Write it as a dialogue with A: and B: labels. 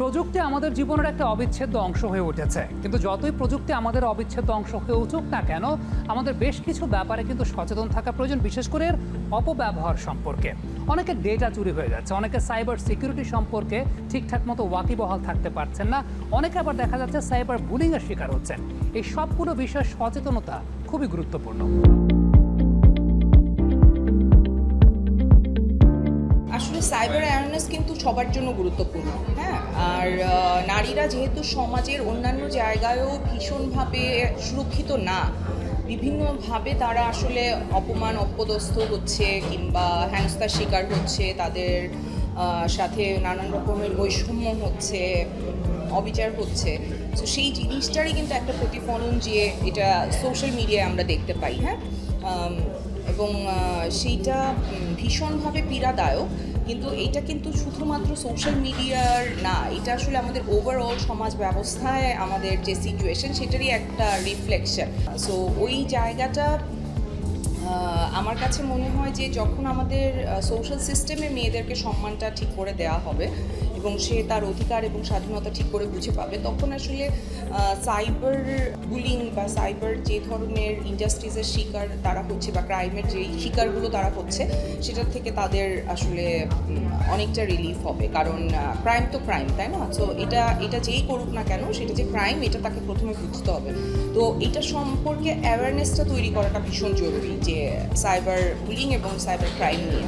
A: প্রযুক্তি আমাদের জীবনের একটা অবিচ্ছেদ্য অংশ হয়ে উঠেছে, কিন্তু যতই প্রযুক্তি আমাদের অবিচ্ছেদ্য অংশ হয়ে উঠুক না কেন, আমাদের বেশ কিছু ব্যাপারে কিন্তু সচেতন থাকা প্রয়োজন, বিশেষ করে এর অপব্যবহার সম্পর্কে। অনেকে ডেটা চুরি হয়ে যাচ্ছে, অনেকে সাইবার সিকিউরিটি সম্পর্কে ঠিকঠাক মতো ওয়াকিবহাল থাকতে পারছেন না, অনেকে আবার দেখা যাচ্ছে সাইবার বুলিংয়ের শিকার হচ্ছেন। এই সবগুলো বিষয়ে সচেতনতা খুবই গুরুত্বপূর্ণ।
B: আসলে সাইবার অ্যাওয়ারনেস কিন্তু সবার জন্য গুরুত্বপূর্ণ, হ্যাঁ। আর নারীরা যেহেতু সমাজের অন্যান্য জায়গায়ও ভীষণভাবে সুরক্ষিত না, বিভিন্নভাবে তারা আসলে অপমান অপদস্থ হচ্ছে কিংবা হেনস্থার শিকার হচ্ছে, তাদের সাথে নানান রকমের বৈষম্য হচ্ছে, অবিচার হচ্ছে। তো সেই জিনিসটারই কিন্তু একটা প্রতিফলন যে এটা সোশ্যাল মিডিয়ায় আমরা দেখতে পাই, হ্যাঁ। এবং সেইটা ভীষণভাবে পীড়াদায়ক, কিন্তু এটা কিন্তু শুধুমাত্র সোশ্যাল মিডিয়ার না, এটা আসলে আমাদের ওভারঅল সমাজ ব্যবস্থায় আমাদের যে সিচুয়েশন সেটারই একটা রিফ্লেকশন। সো ওই জায়গাটা আমার কাছে মনে হয় যে যখন আমাদের সোশ্যাল সিস্টেমে মেয়েদেরকে সম্মানটা ঠিক করে দেওয়া হবে এবং সে তার অধিকার এবং স্বাধীনতা ঠিক করে বুঝে পাবে, তখন আসলে সাইবার বুলিং বা সাইবার যে ধরনের ইন্ডাস্ট্রিজের শিকার তারা হচ্ছে বা ক্রাইমের যেই শিকারগুলো তারা হচ্ছে, সেটার থেকে তাদের আসলে অনেকটা রিলিফ হবে। কারণ ক্রাইম তো ক্রাইম, তাই না? সো এটা যেই করুক না কেন, সেটা যে ক্রাইম এটা তাকে প্রথমে বুঝতে হবে। তো এটা সম্পর্কে অ্যাওয়ারনেসটা তৈরি করাটা ভীষণ জরুরি, যে সাইবার বুলিং এবং সাইবার ক্রাইম নিয়ে।